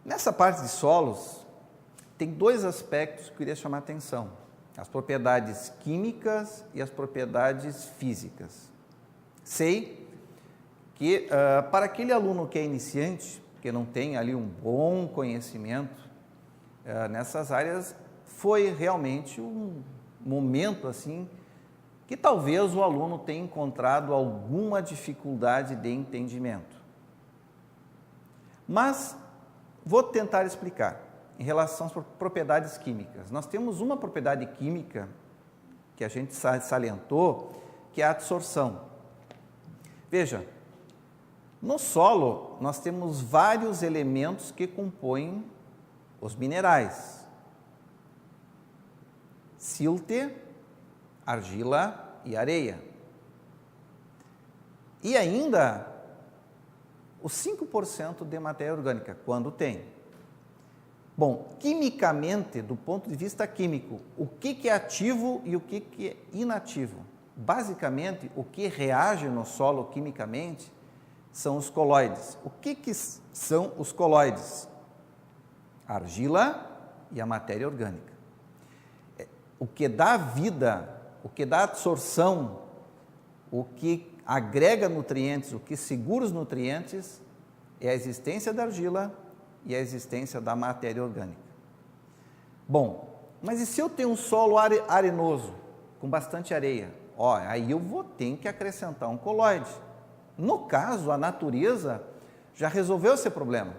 Nessa parte de solos, tem dois aspectos que eu queria chamar a atenção: as propriedades químicas e as propriedades físicas. Sei que para aquele aluno que é iniciante, que não tem ali um bom conhecimento nessas áreas, foi realmente um momento assim que talvez o aluno tenha encontrado alguma dificuldade de entendimento. Mas vou tentar explicar em relação às propriedades químicas. Nós temos uma propriedade química que a gente salientou, que é a adsorção. Veja, no solo nós temos vários elementos que compõem os minerais: silte, argila e areia. E ainda os 5% de matéria orgânica, quando tem. Bom, quimicamente, do ponto de vista químico, o que é ativo e o que é inativo? Basicamente, o que reage no solo quimicamente são os coloides. O que são os coloides? A argila e a matéria orgânica. O que dá vida, o que dá absorção, o que agrega nutrientes, o que segura os nutrientes, é a existência da argila e a existência da matéria orgânica. Bom, mas e se eu tenho um solo arenoso, com bastante areia? Aí eu vou ter que acrescentar um coloide. No caso, a natureza já resolveu esse problema.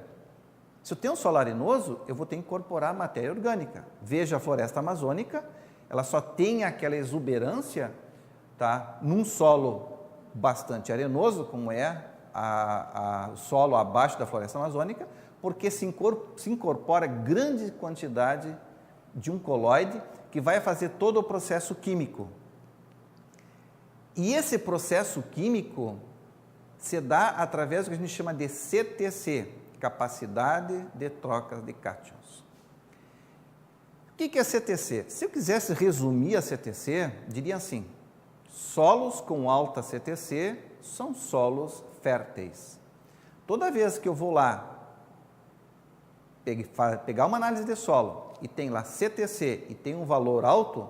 Se eu tenho um solo arenoso, eu vou ter que incorporar matéria orgânica. Veja a floresta amazônica, ela só tem aquela exuberância, tá, num solo bastante arenoso, como é o solo abaixo da floresta amazônica, porque se incorpora grande quantidade de um coloide que vai fazer todo o processo químico. E esse processo químico se dá através do que a gente chama de CTC, capacidade de troca de cátions. O que é CTC? Se eu quisesse resumir a CTC, diria assim: solos com alta CTC são solos férteis. Toda vez que eu vou lá pegar uma análise de solo e tem lá CTC e tem um valor alto,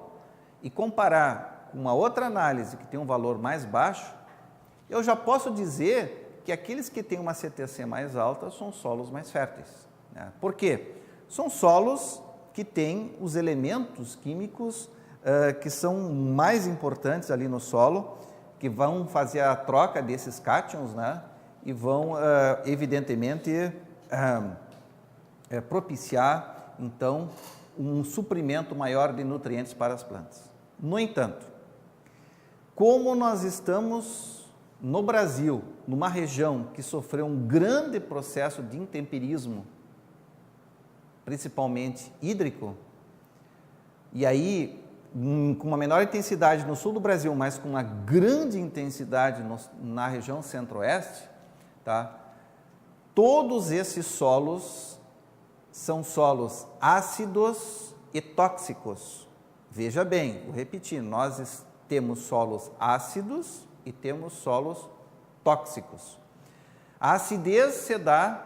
e comparar com uma outra análise que tem um valor mais baixo, eu já posso dizer que aqueles que têm uma CTC mais alta são solos mais férteis. Né? Por quê? São solos que têm os elementos químicos que são mais importantes ali no solo, que vão fazer a troca desses cátions, né? E vão, evidentemente, propiciar, então, um suprimento maior de nutrientes para as plantas. No entanto, como nós estamos no Brasil, numa região que sofreu um grande processo de intemperismo, principalmente hídrico, e aí com uma menor intensidade no sul do Brasil, mas com uma grande intensidade na região centro-oeste, tá? Todos esses solos são solos ácidos e tóxicos. Veja bem, vou repetir, nós temos solos ácidos e temos solos tóxicos. A acidez se dá,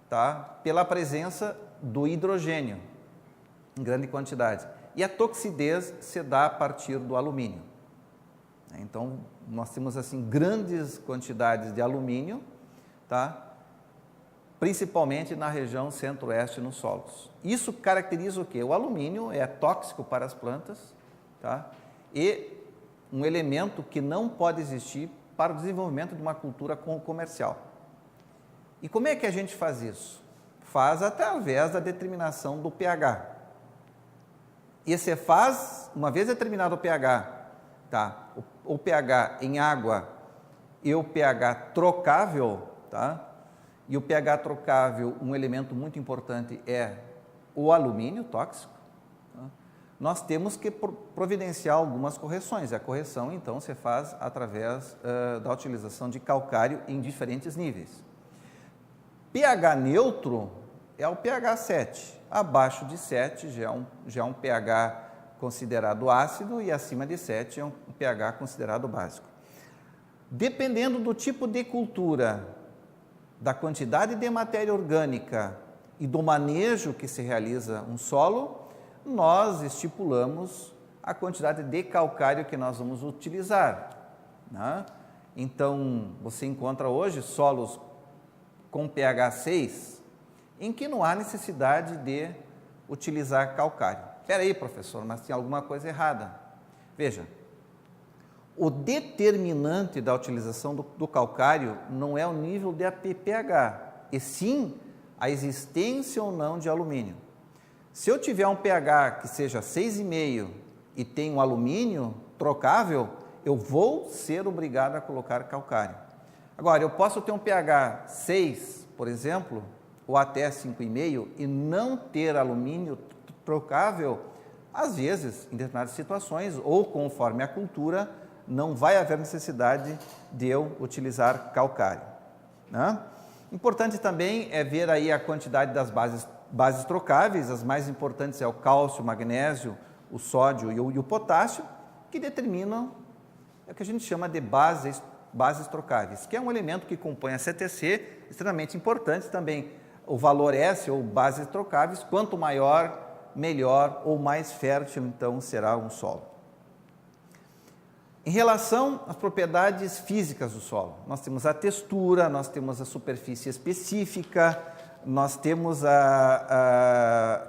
tá, pela presença do hidrogênio em grande quantidade. E a toxidez se dá a partir do alumínio. Então, nós temos assim grandes quantidades de alumínio, tá? Principalmente na região centro-oeste nos solos. Isso caracteriza o quê? O alumínio é tóxico para as plantas, tá? E um elemento que não pode existir para o desenvolvimento de uma cultura comercial. E como é que a gente faz isso? Faz através da determinação do pH. E você faz, uma vez determinado o pH, tá? O pH em água e o pH trocável, tá? E o pH trocável, um elemento muito importante é o alumínio tóxico. Tá? Nós temos que providenciar algumas correções. A correção, então, se faz através da utilização de calcário em diferentes níveis. pH neutro é o pH 7. Abaixo de 7 já é um pH considerado ácido e acima de 7 é um pH considerado básico. Dependendo do tipo de cultura, da quantidade de matéria orgânica e do manejo que se realiza um solo, nós estipulamos a quantidade de calcário que nós vamos utilizar, né? Então, você encontra hoje solos com pH 6, em que não há necessidade de utilizar calcário. Espera aí, professor, mas tem alguma coisa errada. Veja, o determinante da utilização do calcário não é o nível de APPH, e sim a existência ou não de alumínio. Se eu tiver um pH que seja 6,5 e tenho um alumínio trocável, eu vou ser obrigado a colocar calcário. Agora, eu posso ter um pH 6, por exemplo, ou até 5,5 e não ter alumínio trocável, às vezes, em determinadas situações, ou conforme a cultura, não vai haver necessidade de eu utilizar calcário, né? Importante também é ver aí a quantidade das bases trocáveis. As mais importantes é o cálcio, o magnésio, o sódio e o potássio, que determinam o que a gente chama de bases trocáveis, que é um elemento que compõe a CTC, extremamente importante também. O valor S, ou bases trocáveis, quanto maior, melhor ou mais fértil, então, será um solo. Em relação às propriedades físicas do solo, nós temos a textura, nós temos a superfície específica, nós temos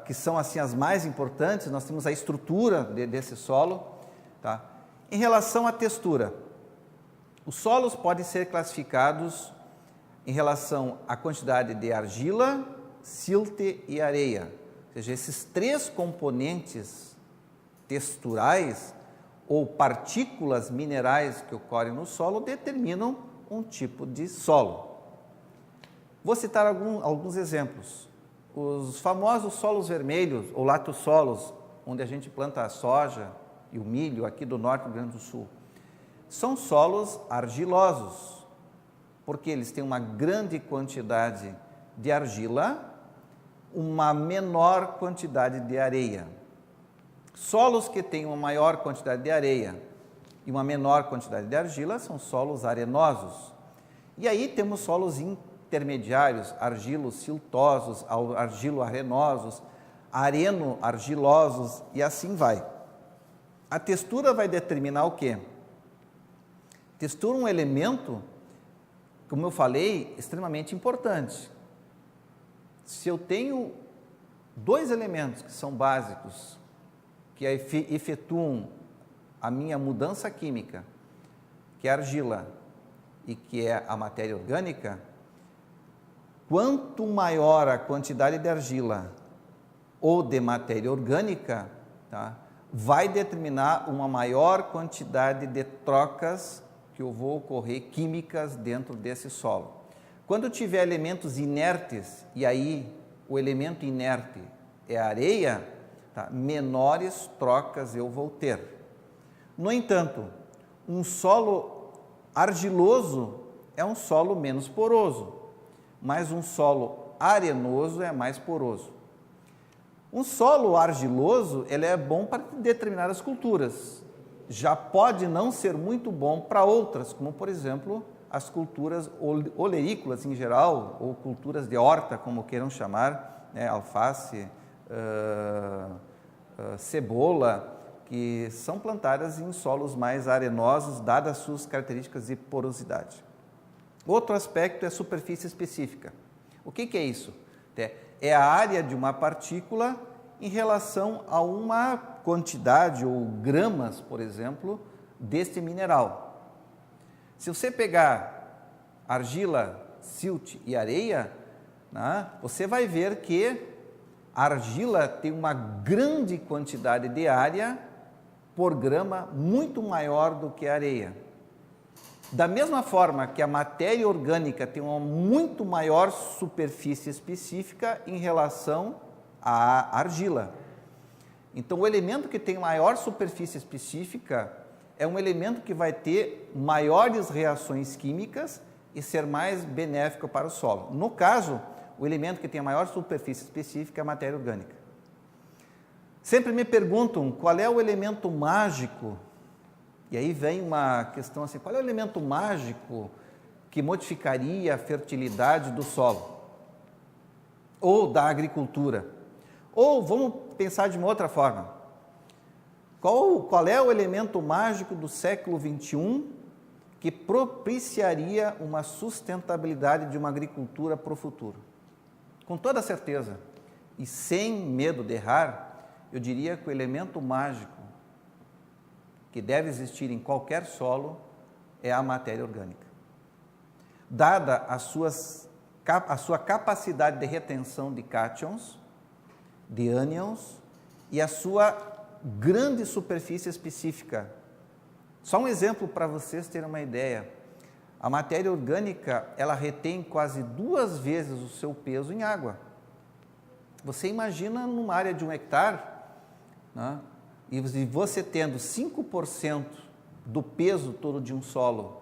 que são assim as mais importantes, nós temos a estrutura desse solo, tá? Em relação à textura, os solos podem ser classificados em relação à quantidade de argila, silte e areia. Ou seja, esses três componentes texturais ou partículas minerais que ocorrem no solo determinam um tipo de solo. Vou citar alguns exemplos. Os famosos solos vermelhos ou latossolos, onde a gente planta a soja e o milho aqui do norte do Rio Grande do Sul, são solos argilosos, porque eles têm uma grande quantidade de argila, uma menor quantidade de areia. Solos que têm uma maior quantidade de areia e uma menor quantidade de argila são solos arenosos. E aí temos solos intermediários, argilo-siltosos, argilo-arenosos, areno-argilosos e assim vai. A textura vai determinar o quê? Textura é um elemento, como eu falei, extremamente importante. Se eu tenho dois elementos que são básicos, que efetuam a minha mudança química, que é a argila e que é a matéria orgânica, quanto maior a quantidade de argila ou de matéria orgânica, tá, vai determinar uma maior quantidade de trocas que vão ocorrer químicas dentro desse solo. Quando eu tiver elementos inertes, e aí o elemento inerte é a areia, tá, menores trocas eu vou ter. No entanto, um solo argiloso é um solo menos poroso, mas um solo arenoso é mais poroso. Um solo argiloso, ele é bom para determinadas culturas, já pode não ser muito bom para outras, como por exemplo as culturas olerícolas em geral, ou culturas de horta, como queiram chamar, né, alface, cebola, que são plantadas em solos mais arenosos, dadas suas características de porosidade. Outro aspecto é a superfície específica. O que é isso? É a área de uma partícula em relação a uma quantidade ou gramas, por exemplo, deste mineral. Se você pegar argila, silt e areia, né, você vai ver que a argila tem uma grande quantidade de área por grama muito maior do que a areia. Da mesma forma que a matéria orgânica tem uma muito maior superfície específica em relação à argila. Então, o elemento que tem maior superfície específica é um elemento que vai ter maiores reações químicas e ser mais benéfico para o solo. No caso, o elemento que tem a maior superfície específica é a matéria orgânica. Sempre me perguntam qual é o elemento mágico, e aí vem uma questão assim, qual é o elemento mágico que modificaria a fertilidade do solo? ou da agricultura. Ou vamos pensar de uma outra forma. Qual é o elemento mágico do século XXI que propiciaria uma sustentabilidade de uma agricultura para o futuro? Com toda certeza, e sem medo de errar, eu diria que o elemento mágico que deve existir em qualquer solo é a matéria orgânica. Dada a sua capacidade de retenção de cátions, de ânions e a sua grande superfície específica. Só um exemplo para vocês terem uma ideia. A matéria orgânica, ela retém quase 2 vezes o seu peso em água. Você imagina numa área de 1 hectare, né, e você tendo 5% do peso todo de um solo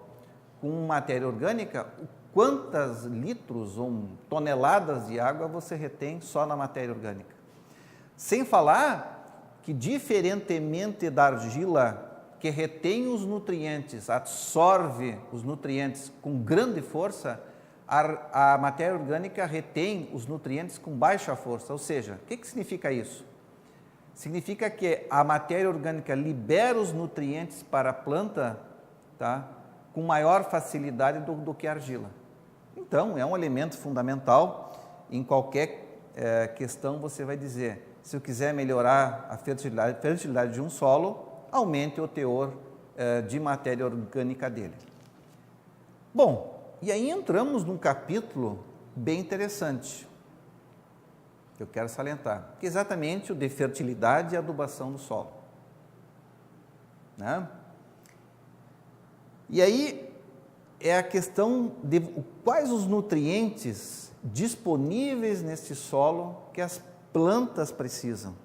com matéria orgânica, quantas litros ou toneladas de água você retém só na matéria orgânica? Sem falar que, diferentemente da argila, que retém os nutrientes, absorve os nutrientes com grande força, a matéria orgânica retém os nutrientes com baixa força. Ou seja, o que significa isso? Significa que a matéria orgânica libera os nutrientes para a planta, tá, com maior facilidade do que a argila. Então, é um elemento fundamental. Em qualquer questão você vai dizer, se eu quiser melhorar a fertilidade de um solo, aumente o teor de matéria orgânica dele. Bom, e aí entramos num capítulo bem interessante, que eu quero salientar, que é exatamente o de fertilidade e adubação do solo. Né? E aí é a questão de quais os nutrientes disponíveis nesse solo que as plantas precisam.